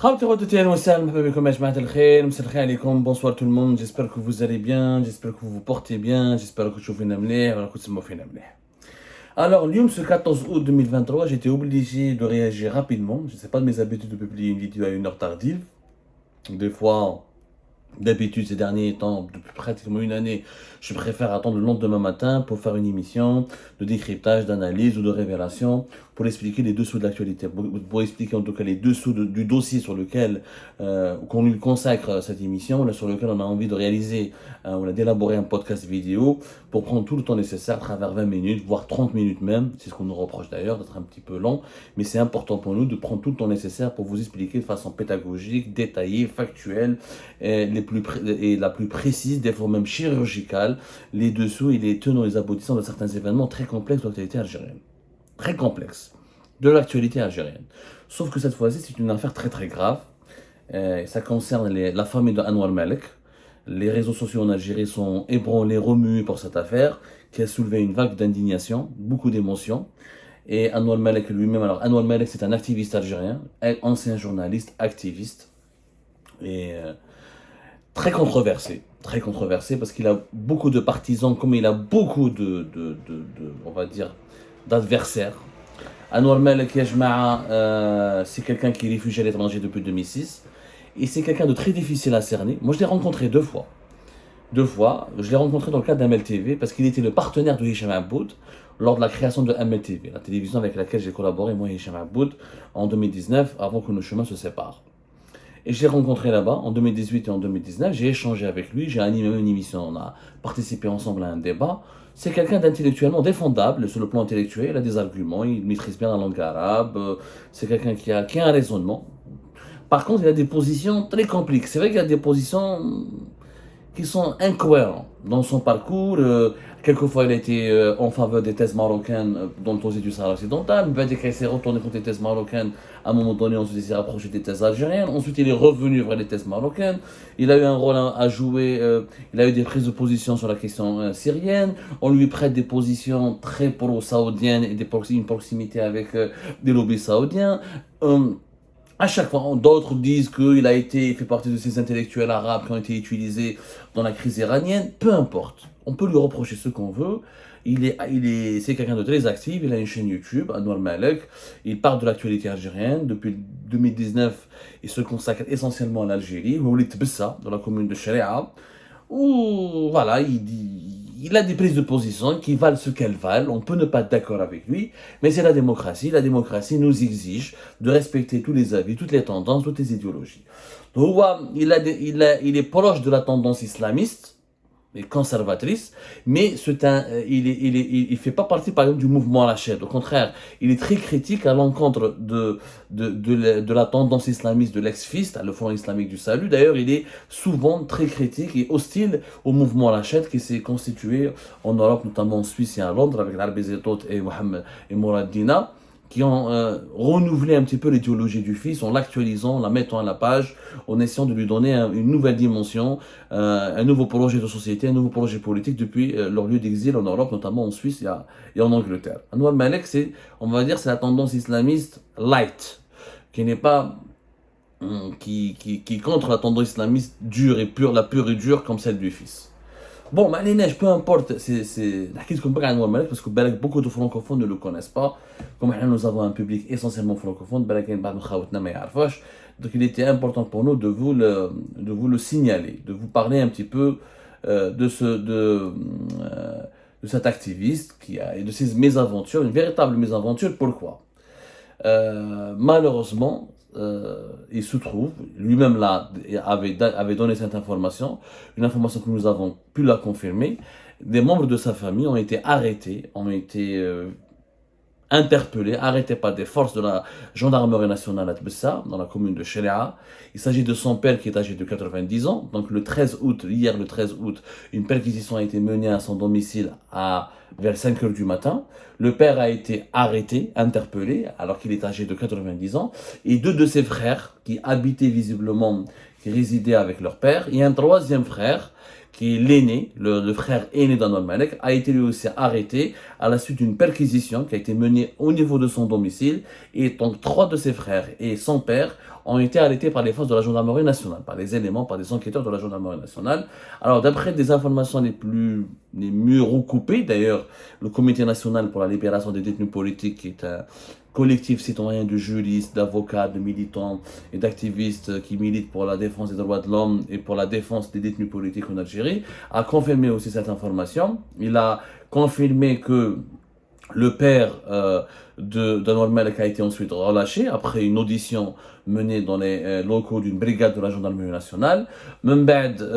Bonsoir tout le monde, j'espère que vous allez bien, j'espère que vous vous portez bien, j'espère que vous allez bien. Alors, ce 14 août 2023, j'étais obligé de réagir rapidement. Je ne sais pas de mes habitudes de publier une vidéo à une heure tardive. Des fois, d'habitude, ces derniers temps, depuis pratiquement une année, je préfère attendre le lendemain matin pour faire une émission de décryptage, d'analyse ou de révélation pour expliquer les dessous de l'actualité, pour expliquer en tout cas les dessous du dossier sur lequel qu'on lui consacre cette émission, là, sur lequel on a envie de réaliser, on a d'élaborer un podcast vidéo pour prendre tout le temps nécessaire, à travers 20 minutes, voire 30 minutes même, c'est ce qu'on nous reproche d'ailleurs, d'être un petit peu long, mais c'est important pour nous de prendre tout le temps nécessaire pour vous expliquer de façon pédagogique, détaillée, factuelle, et la plus précise, des fois même chirurgicale, les dessous et les tenants et les aboutissants de certains événements très complexes de l'actualité algérienne. Très complexes de l'actualité algérienne. Sauf que cette fois-ci, c'est une affaire très très grave. Ça concerne la famille de Anwar Malek. Les réseaux sociaux en Algérie sont ébranlés, remués pour cette affaire qui a soulevé une vague d'indignation, beaucoup d'émotions. Et Anwar Malek lui-même, alors Anwar Malek c'est un activiste algérien, ancien journaliste, activiste, et très controversé parce qu'il a beaucoup de partisans, comme il a beaucoup on va dire, d'adversaires. Anwar Malek c'est quelqu'un qui est réfugié à l'étranger depuis 2006, et c'est quelqu'un de très difficile à cerner. Moi, je l'ai rencontré deux fois. Je l'ai rencontré dans le cadre d'MLTV parce qu'il était le partenaire de Hicham Aboud lors de la création de MLTV, la télévision avec laquelle j'ai collaboré, moi et Hicham Aboud, en 2019, avant que nos chemins se séparent. Et je l'ai rencontré là-bas en 2018 et en 2019, j'ai échangé avec lui, j'ai animé une émission, on a participé ensemble à un débat. C'est quelqu'un d'intellectuellement défendable sur le plan intellectuel, il a des arguments, il maîtrise bien la langue arabe, c'est quelqu'un qui a un raisonnement. Par contre, il a des positions très compliquées. C'est vrai qu'il a des positions qui sont incohérentes dans son parcours. Quelquefois, il a été en faveur des thèses marocaines dans le dossier du Sahara occidental. Mais il s'est retourné contre les thèses marocaines à un moment donné. Ensuite, il s'est rapproché des thèses algériennes. Ensuite, il est revenu vers les thèses marocaines. Il a eu un rôle à jouer. Il a eu des prises de position sur la question syrienne. On lui prête des positions très pro-saoudiennes et une proximité avec des lobbies saoudiens. À chaque fois, d'autres disent qu'il fait partie de ces intellectuels arabes qui ont été utilisés dans la crise iranienne. Peu importe. On peut lui reprocher ce qu'on veut. C'est quelqu'un de très actif. Il a une chaîne YouTube, Anwar Malek. Il parle de l'actualité algérienne. Depuis 2019, il se consacre essentiellement à l'Algérie. Dans la commune de Sharia. Où, voilà, il a des prises de position qui valent ce qu'elles valent. On peut ne pas être d'accord avec lui, mais c'est la démocratie. La démocratie nous exige de respecter tous les avis, toutes les tendances, toutes les idéologies. Donc, il est proche de la tendance islamiste et conservatrice, mais il fait pas partie, par exemple, du mouvement Rachid. Au contraire, il est très critique à l'encontre de la tendance islamiste de l'ex-FIST, le Front islamique du salut. D'ailleurs, il est souvent très critique et hostile au mouvement Rachid qui s'est constitué en Europe, notamment en Suisse et à Londres, avec l'Arabie Zétot et Mohamed et Mourad Dina, qui ont renouvelé un petit peu l'idéologie du fils en l'actualisant, la mettant à la page, en essayant de lui donner une nouvelle dimension, un nouveau projet de société, un nouveau projet politique depuis leur lieu d'exil en Europe, notamment en Suisse et en Angleterre. Anwar Malek, on va dire, c'est la tendance islamiste light, qui n'est pas qui est contre la tendance islamiste dure et pure, la pure et dure comme celle du fils. Bon, Malinège, peu importe, c'est la question qu'on Anwar Malek parce que beaucoup de francophones ne le connaissent pas. Comme nous avons un public essentiellement francophone, donc il était important pour nous de vous le signaler, de vous parler un petit peu de cet activiste et de ses mésaventures, une véritable mésaventure. Pourquoi malheureusement, il se trouve, lui-même avait donné cette information, une information que nous avons pu la confirmer. Des membres de sa famille ont été arrêtés, ont été interpellé, arrêté par des forces de la gendarmerie nationale à Tbessa, dans la commune de Sharia. Il s'agit de son père qui est âgé de 90 ans. Donc hier le 13 août, une perquisition a été menée à son domicile vers 5 heures du matin. Le père a été arrêté, interpellé, alors qu'il est âgé de 90 ans. Et deux de ses frères, qui habitaient visiblement, qui résidaient avec leur père. Il y a un troisième frère, qui est l'aîné, le frère aîné d'Anwar Malek, a été lui aussi arrêté à la suite d'une perquisition qui a été menée au niveau de son domicile. Et donc 3 de ses frères et son père ont été arrêtés par les forces de la gendarmerie nationale, par les éléments, par des enquêteurs de la gendarmerie nationale. Alors d'après des informations les mieux recoupées, d'ailleurs, le Comité national pour la libération des détenus politiques, qui est un collectif citoyen de juristes, d'avocats, de militants et d'activistes qui militent pour la défense des droits de l'homme et pour la défense des détenus politiques en Algérie, a confirmé aussi cette information. Il a confirmé que le père d'Anwar Malek a été ensuite relâché après une audition menée dans les locaux d'une brigade de la gendarmerie nationale. Membed,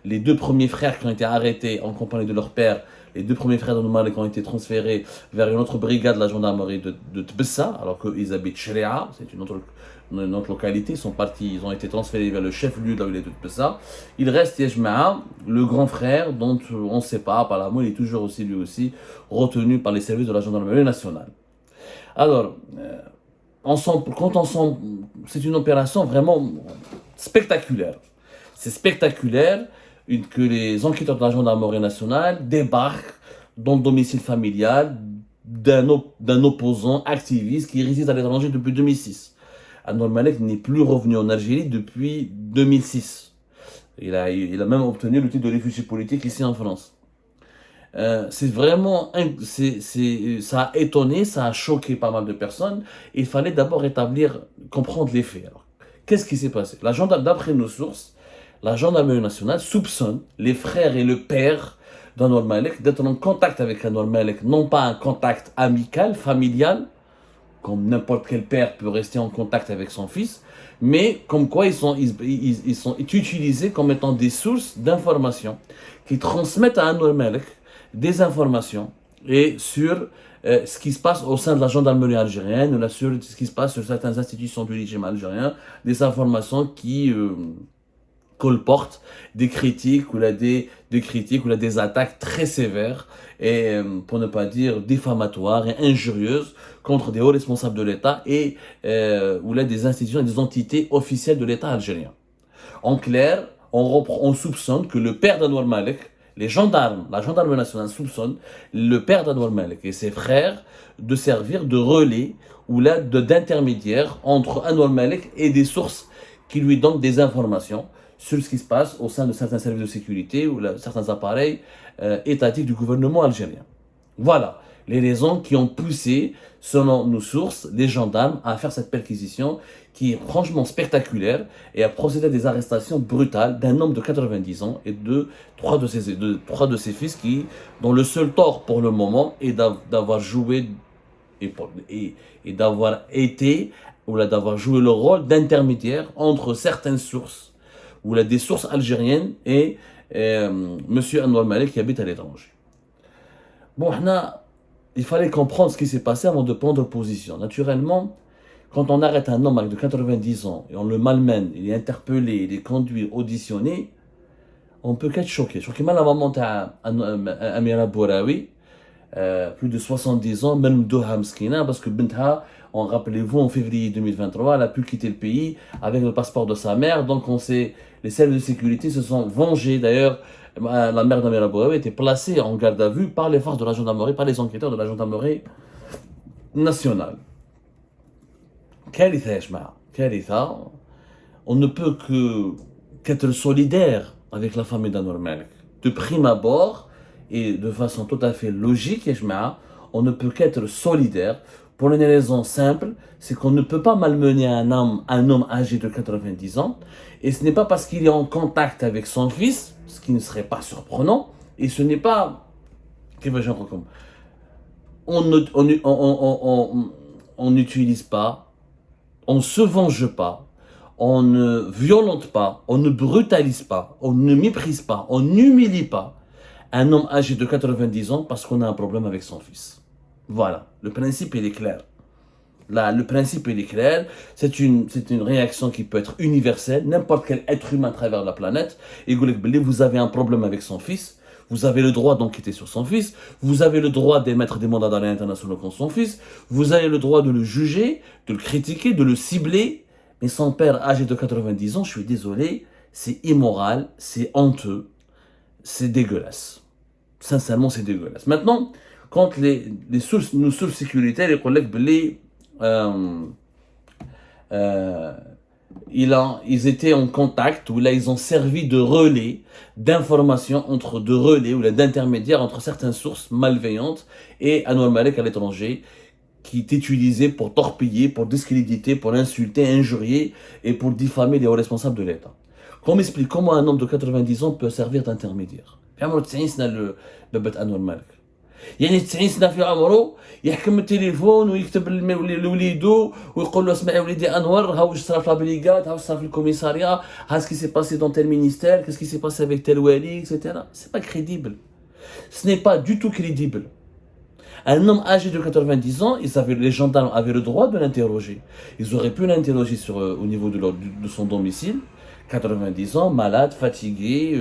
les deux premiers frères qui ont été arrêtés en compagnie de leur père, les 2 premiers frères d'Anwar Malek ont été transférés vers une autre brigade de la gendarmerie de Tbessa, alors qu'ils habitent Shria, c'est une autre localité. Ils ont été transférés vers le chef-lieu de la wilaya de Tbessa. Il reste Yejma'a, le grand frère, dont on ne sait pas, apparemment il est toujours aussi, lui aussi, retenu par les services de la gendarmerie nationale. Alors, c'est une opération vraiment spectaculaire. C'est spectaculaire que les enquêteurs de la gendarmerie nationale débarquent dans le domicile familial d'un opposant activiste qui réside à l'étranger depuis 2006. Anwar Malek n'est plus revenu en Algérie depuis 2006. Il a même obtenu le titre de réfugié politique ici en France. C'est vraiment, ça a étonné, ça a choqué pas mal de personnes. Il fallait d'abord comprendre les faits. Alors, qu'est-ce qui s'est passé? D'après nos sources, la gendarmerie nationale soupçonne les frères et le père d'Anwar Malek d'être en contact avec Anwar Malek, non pas un contact amical, familial, comme n'importe quel père peut rester en contact avec son fils, mais comme quoi ils sont utilisés comme étant des sources d'informations qui transmettent à Anwar Malek des informations et sur ce qui se passe au sein de la gendarmerie algérienne, ou sur ce qui se passe sur certaines institutions du régime algérien, des informations qui colportent des critiques ou des attaques très sévères et pour ne pas dire diffamatoires et injurieuses contre des hauts responsables de l'État et des institutions et des entités officielles de l'État algérien. En clair, on soupçonne que le père d'Anwar Malek, la gendarmerie nationale soupçonne le père d'Anwar Malek et ses frères de servir de relais ou d'intermédiaire entre Anwar Malek et des sources qui lui donnent des informations sur ce qui se passe au sein de certains services de sécurité ou certains appareils étatiques du gouvernement algérien. Voilà les raisons qui ont poussé, selon nos sources, les gendarmes à faire cette perquisition qui est franchement spectaculaire et à procéder à des arrestations brutales d'un homme de 90 ans et de trois de ses fils dont le seul tort pour le moment est d'avoir joué et d'avoir été ou d'avoir joué le rôle d'intermédiaire entre certaines sources ou des sources algériennes et Monsieur Anwar Malek qui habite à l'étranger. Bon, il fallait comprendre ce qui s'est passé avant de prendre position. Naturellement, quand on arrête un homme de 90 ans et on le malmène, il est interpellé, il est conduit, auditionné, on peut qu'être choqué. Je crois qu'il m'a la maman Amira Bouraoui, plus de 70 ans, même Doha Mskina, parce que Bentha, rappelez-vous, en février 2023, elle a pu quitter le pays avec le passeport de sa mère. Donc les services de sécurité se sont vengés. D'ailleurs, la mère d'Amira Bouraoui était placée en garde à vue par les forces de la gendarmerie, par les enquêteurs de la gendarmerie nationale. Karitha, on ne peut qu'être solidaire avec la famille d'Anwar Malek. De prime abord, et de façon tout à fait logique, on ne peut qu'être solidaire pour une raison simple, c'est qu'on ne peut pas malmener un homme âgé de 90 ans, et ce n'est pas parce qu'il est en contact avec son fils, ce qui ne serait pas surprenant, et ce n'est pas... On n'utilise pas, on ne se venge pas, on ne violente pas, on ne brutalise pas, on ne méprise pas, on n'humilie pas un homme âgé de 90 ans parce qu'on a un problème avec son fils. Voilà, le principe il est clair. Là, le principe il est clair, c'est une réaction qui peut être universelle, n'importe quel être humain à travers la planète, et vous avez un problème avec son fils, Vous avez le droit d'enquêter sur son fils. Vous avez le droit d'émettre des mandats d'arrêt internationaux contre son fils. Vous avez le droit de le juger, de le critiquer, de le cibler. Mais son père, âgé de 90 ans, je suis désolé, c'est immoral, c'est honteux, c'est dégueulasse. Sincèrement, c'est dégueulasse. Maintenant, quand nos sources sécuritaires, les collègues, ils étaient en contact, ou là ils ont servi de relais d'information ou d'intermédiaire entre certaines sources malveillantes et Anwar Malek à l'étranger, qui est utilisé pour torpiller, pour discréditer, pour insulter, injurier et pour diffamer les hauts responsables de l'État. Qu'on m'explique comment un homme de 90 ans peut servir d'intermédiaire. عمره 90 سنه بابا انور مالك يعني 90 سنه في عمره يحكم التليفون ويكتب لوليدو ويقول له اسمع يا وليدي انور ها واش صرا في لابريغاد ها واش صرا في الكوميساريا ها سكي سي باسي دون تيل مينيستير qu'est-ce qui s'est passé avec tel wali etc. C'est pas crédible, ce n'est pas du tout crédible. Un homme âgé de 90 ans, les gendarmes avaient le droit de l'interroger. Ils auraient pu l'interroger au niveau de son domicile. 90 ans, malade, fatigué,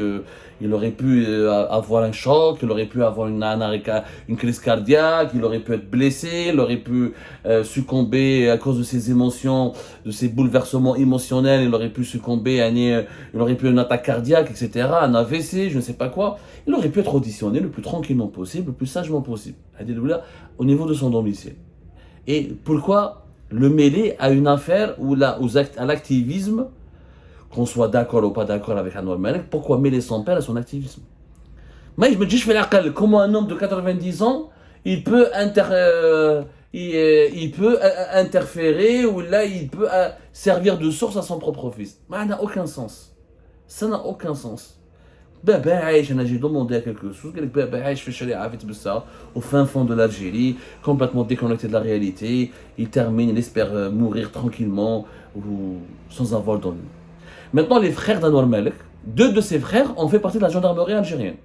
il aurait pu avoir un choc, il aurait pu avoir une crise cardiaque, il aurait pu être blessé, il aurait pu succomber à cause de ses émotions, de ses bouleversements émotionnels, il aurait pu succomber il aurait pu une attaque cardiaque, etc., un AVC, je ne sais pas quoi. Il aurait pu être auditionné le plus tranquillement possible, le plus sagement possible, au niveau de son domicile. Et pourquoi le mêler à une affaire ou à l'activisme, qu'on soit d'accord ou pas d'accord avec Anwar Malek, pourquoi mêler son père à son activisme? Mais je me dis, je fais la calme, comment un homme de 90 ans, il peut interférer ou là, il peut servir de source à son propre fils. Mais ça n'a aucun sens. Ça n'a aucun sens. Baba Aïch, j'ai demandé à quelque chose, Baba Aïch fait chaler avec ça, au fin fond de l'Algérie, complètement déconnecté de la réalité, il termine, il espère mourir tranquillement ou sans avoir d'ennui. Maintenant, les frères d'Anwar Malek, deux de ses frères ont fait partie de la gendarmerie algérienne.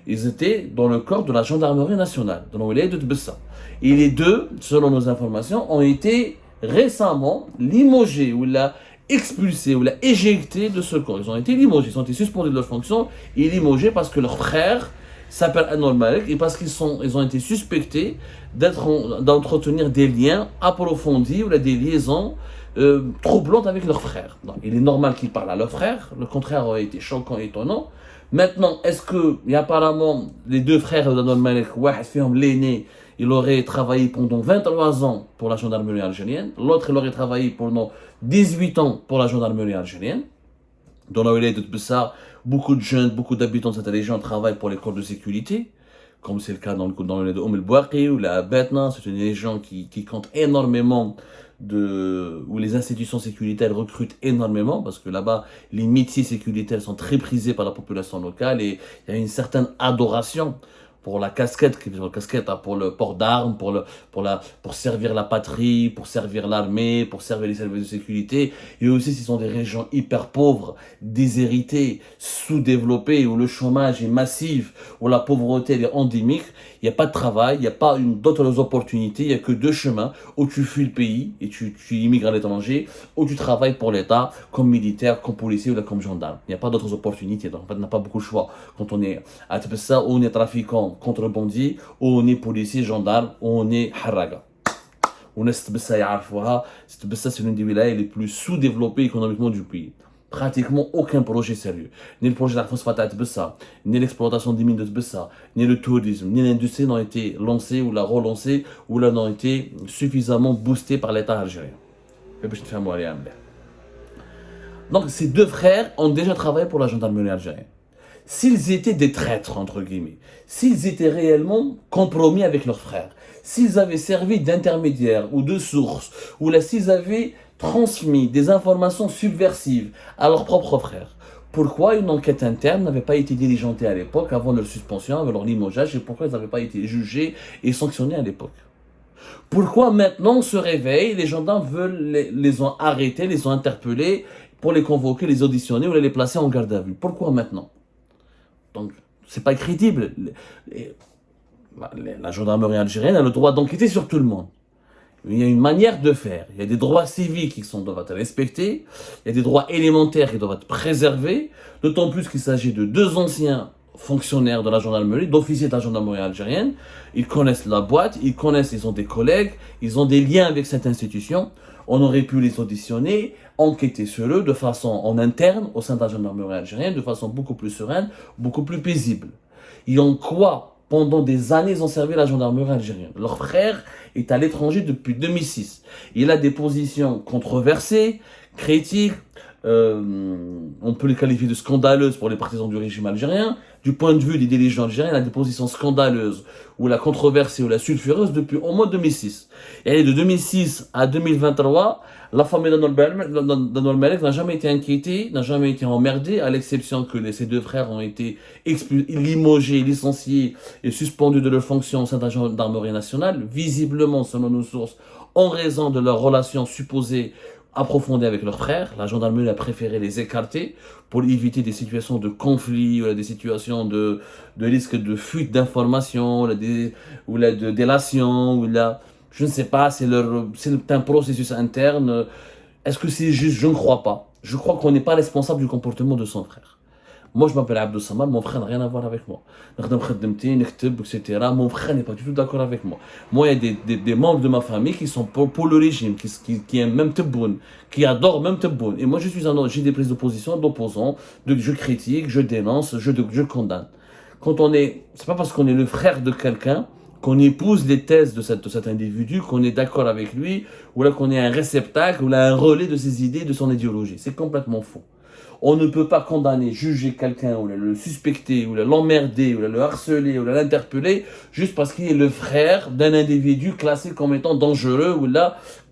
Ils étaient dans le corps de la gendarmerie nationale, dans le wilaya de Tbessa. Et les deux, selon nos informations, ont été récemment limogés, ou expulsés, ou éjectés de ce corps. Ils ont été limogés, ils ont été suspendus de leurs fonctions et limogés parce que leur frère s'appelle Anwar Malek et parce qu'ils ont été suspectés d'entretenir des liens approfondis ou des liaisons troublantes avec leur frère. Donc, il est normal qu'ils parlent à leur frère, le contraire aurait été choquant et étonnant. Maintenant, est-ce que, apparemment, les deux frères d'Anwar Malek, l'aîné, il aurait travaillé pendant 23 ans pour la gendarmerie algérienne, l'autre il aurait travaillé pendant 18 ans pour la gendarmerie algérienne. Dans la wilaya de Tbessa, beaucoup de jeunes, beaucoup d'habitants de cette région travaillent pour les corps de sécurité, comme c'est le cas dans le wilaya de El Bouaqi ou la Betna. C'est une région qui compte énormément où les institutions sécuritaires recrutent énormément, parce que là-bas, les métiers sécuritaires sont très prisés par la population locale et il y a une certaine adoration pour la casquette, pour le port d'armes, pour servir la patrie, pour servir l'armée, pour servir les services de sécurité. Et aussi, ce sont des régions hyper pauvres, déshéritées, sous-développées, où le chômage est massif, où la pauvreté est endémique. Il n'y a pas de travail, il n'y a pas d'autres opportunités, il n'y a que deux chemins. Ou tu fuis le pays et tu immigres à l'étranger, ou tu travailles pour l'État, comme militaire, comme policier ou comme gendarme. Il n'y a pas d'autres opportunités, donc en fait, on n'a pas beaucoup de choix. Quand on est à Tbessa, on est trafiquant, contrebandier, ou on est policier, gendarme, ou on est haraga. On est Tbessa, c'est l'une des wilayas les plus sous-développées économiquement du pays. Pratiquement aucun projet sérieux. Ni le projet de la phosphate à Tbessa, ni l'exploitation des mines de Tbessa, ni le tourisme, ni l'industrie n'ont été lancés ou relancés ou n'ont été suffisamment boostés par l'État algérien. Donc ces deux frères ont déjà travaillé pour la gendarmerie algérienne. S'ils étaient des traîtres, entre guillemets, s'ils étaient réellement compromis avec leurs frères, s'ils avaient servi d'intermédiaires ou de sources, ou là s'ils avaient transmis des informations subversives à leurs propres frères, pourquoi une enquête interne n'avait pas été diligentée à l'époque, avant leur suspension, avant leur limogeage, et pourquoi ils n'avaient pas été jugés et sanctionnés à l'époque? Pourquoi maintenant on se réveille, les gendarmes les ont arrêtés, les ont interpellés pour les convoquer, les auditionner ou les placer en garde à vue? Pourquoi maintenant? Donc, c'est pas crédible. La gendarmerie algérienne a le droit d'enquêter sur tout le monde. Il y a une manière de faire. Il y a des droits civiques qui doivent être respectés. Il y a des droits élémentaires qui doivent être préservés. D'autant plus qu'il s'agit de deux anciens fonctionnaires de la gendarmerie, d'officiers de la gendarmerie algérienne. Ils connaissent la boîte, ils ont des collègues, ils ont des liens avec cette institution. On aurait pu les auditionner, enquêter sur eux de façon en interne au sein de la gendarmerie algérienne, de façon beaucoup plus sereine, beaucoup plus paisible. Et en quoi, pendant des années, ils ont servi la gendarmerie algérienne. Leur frère est à l'étranger depuis 2006. Il a des positions controversées, critiques, on peut les qualifier de scandaleuses pour les partisans du régime algérien. Du point de vue des dirigeants algériens, il a des positions scandaleuses, ou la controversée, ou la sulfureuse depuis au moins 2006. Et de 2006 à 2023, la famille d'Anol Malek n'a jamais été inquiétée, n'a jamais été emmerdée, à l'exception que ses deux frères ont été limogés, licenciés et suspendus de leurs fonctions au sein de la gendarmerie nationale, visiblement, selon nos sources, en raison de leur relation supposée approfondir avec leurs frères. La gendarmerie a préféré les écarter pour éviter des situations de conflit, ou des situations de risque de fuite d'informations, ou de délation, je ne sais pas, c'est un processus interne. Est-ce que c'est juste? Je ne crois pas. Je crois qu'on n'est pas responsable du comportement de son frère. Moi, je m'appelle Abdou Samad, mon frère n'a rien à voir avec moi. Etc. Mon frère n'est pas du tout d'accord avec moi. Moi, il y a des membres de ma famille qui sont pour le régime, qui aiment même Tebboune, qui adorent même Tebboune. Et moi, j'ai des prises de position d'opposants, je critique, je dénonce, je condamne. C'est pas parce qu'on est le frère de quelqu'un qu'on épouse les thèses de cet individu, qu'on est d'accord avec lui, ou là qu'on est un réceptacle, ou là un relais de ses idées, de son idéologie. C'est complètement faux. On ne peut pas condamner, juger quelqu'un, ou le suspecter, ou l'emmerder, ou le harceler, ou l'interpeller, juste parce qu'il est le frère d'un individu classé comme étant dangereux, ou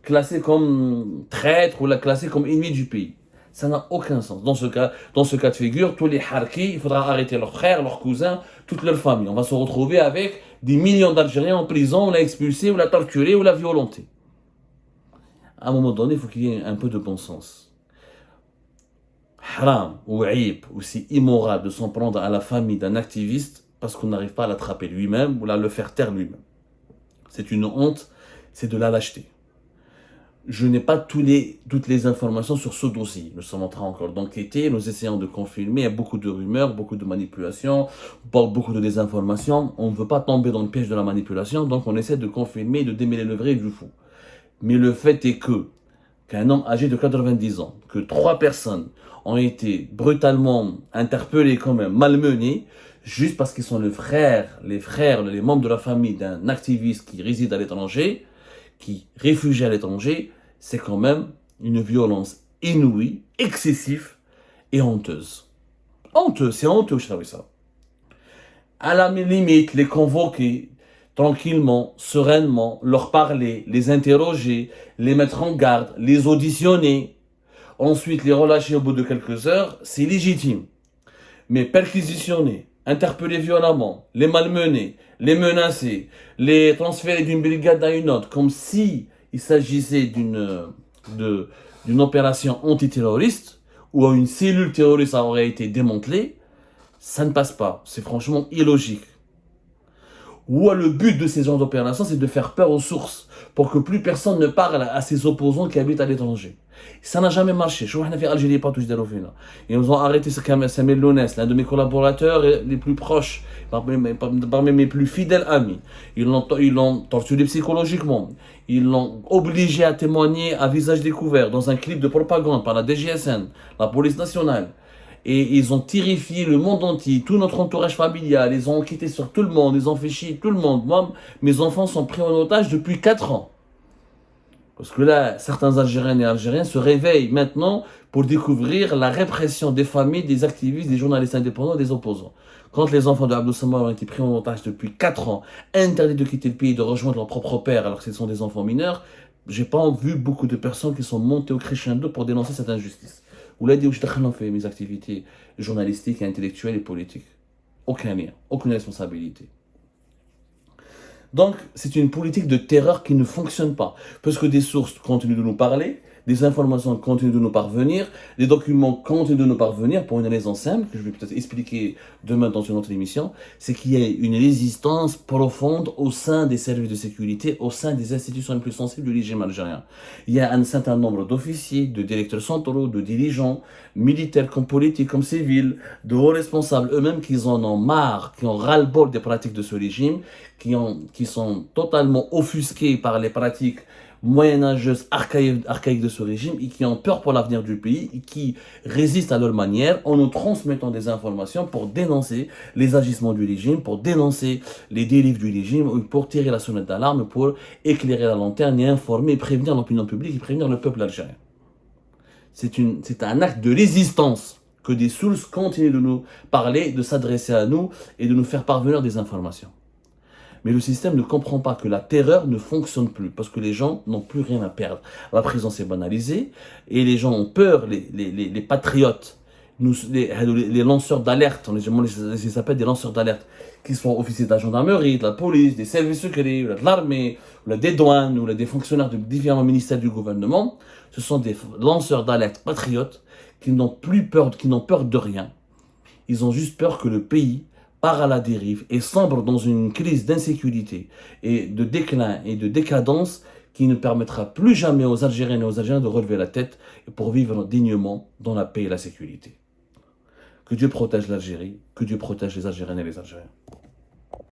classé comme traître, ou classé comme ennemi du pays. Ça n'a aucun sens. Dans ce cas de figure, tous les harkis, il faudra arrêter leurs frères, leurs cousins, toute leur famille. On va se retrouver avec des millions d'Algériens en prison, on l'a expulsé, ou l'a torturé, ou l'a violenté. À un moment donné, il faut qu'il y ait un peu de bon sens. Haram ou aïb, ou c'est immoral de s'en prendre à la famille d'un activiste parce qu'on n'arrive pas à l'attraper lui-même ou à le faire taire lui-même. C'est une honte, c'est de la lâcheté. Je n'ai pas toutes les informations sur ce dossier. Nous sommes en train encore d'enquêter, nous essayons de confirmer. Il y a beaucoup de rumeurs, beaucoup de manipulations, beaucoup de désinformations. On ne veut pas tomber dans le piège de la manipulation, donc on essaie de confirmer, de démêler le vrai du faux. Mais le fait est qu'un homme âgé de 90 ans, que 3 personnes ont été brutalement interpellés quand même, malmenés, juste parce qu'ils sont les membres de la famille d'un activiste qui réside à l'étranger, qui réfugie à l'étranger, c'est quand même une violence inouïe, excessive et honteuse. C'est honteux, je savais ça. À la limite, les convoquer tranquillement, sereinement, leur parler, les interroger, les mettre en garde, les auditionner, ensuite les relâcher au bout de quelques heures, c'est légitime. Mais perquisitionner, interpeller violemment, les malmener, les menacer, les transférer d'une brigade à une autre, comme si il s'agissait d'une opération antiterroriste, où une cellule terroriste aurait été démantelée, ça ne passe pas. C'est franchement illogique. Ou le but de ces genres d'opérations, c'est de faire peur aux sources, pour que plus personne ne parle à ses opposants qui habitent à l'étranger. Ça n'a jamais marché. Ils nous ont arrêté Samir Lounès, l'un de mes collaborateurs les plus proches, parmi mes plus fidèles amis. Ils l'ont torturé psychologiquement. Ils l'ont obligé à témoigner à visage découvert dans un clip de propagande par la DGSN, la police nationale. Et ils ont terrifié le monde entier, tout notre entourage familial, ils ont enquêté sur tout le monde, ils ont fait chier tout le monde. Moi, mes enfants sont pris en otage depuis 4 ans. Parce que là, certains Algériennes et Algériens se réveillent maintenant pour découvrir la répression des familles, des activistes, des journalistes indépendants, des opposants. Quand les enfants de Abdou Samad ont été pris en otage depuis 4 ans, interdits de quitter le pays, de rejoindre leur propre père alors que ce sont des enfants mineurs, j'ai pas vu beaucoup de personnes qui sont montées au crescendo pour dénoncer cette injustice. Ou là, où je fait mes activités journalistiques, intellectuelles et politiques. Aucun lien, aucune responsabilité. Donc, c'est une politique de terreur qui ne fonctionne pas. Parce que des sources continuent de nous parler, des informations continuent de nous parvenir, des documents continuent de nous parvenir pour une raison simple, que je vais peut-être expliquer demain dans une autre émission, c'est qu'il y a une résistance profonde au sein des services de sécurité, au sein des institutions les plus sensibles du régime algérien. Il y a un certain nombre d'officiers, de directeurs centraux, de dirigeants, militaires comme politiques, comme civils, de hauts responsables eux-mêmes qui en ont marre, qui ont ras-le-bol des pratiques de ce régime, qui sont totalement offusqués par les pratiques moyenâgeuses, archaïques de ce régime et qui ont peur pour l'avenir du pays et qui résistent à leur manière en nous transmettant des informations pour dénoncer les agissements du régime, pour dénoncer les dérives du régime, pour tirer la sonnette d'alarme, pour éclairer la lanterne et informer et prévenir l'opinion publique et prévenir le peuple algérien. C'est un acte de résistance que des sources continuent de nous parler, de s'adresser à nous et de nous faire parvenir des informations. Mais le système ne comprend pas que la terreur ne fonctionne plus, parce que les gens n'ont plus rien à perdre. La prison est banalisée, et les gens ont peur, les patriotes, les lanceurs d'alerte, on les appelle des lanceurs d'alerte, qui sont officiers de la gendarmerie, de la police, des services secrets, de l'armée, des douanes, ou des fonctionnaires de différents ministères du gouvernement. Ce sont des lanceurs d'alerte patriotes qui n'ont plus peur, qui n'ont peur de rien. Ils ont juste peur que le pays part à la dérive et sombre dans une crise d'insécurité et de déclin et de décadence qui ne permettra plus jamais aux Algériennes et aux Algériens de relever la tête pour vivre dignement dans la paix et la sécurité. Que Dieu protège l'Algérie, que Dieu protège les Algériennes et les Algériens.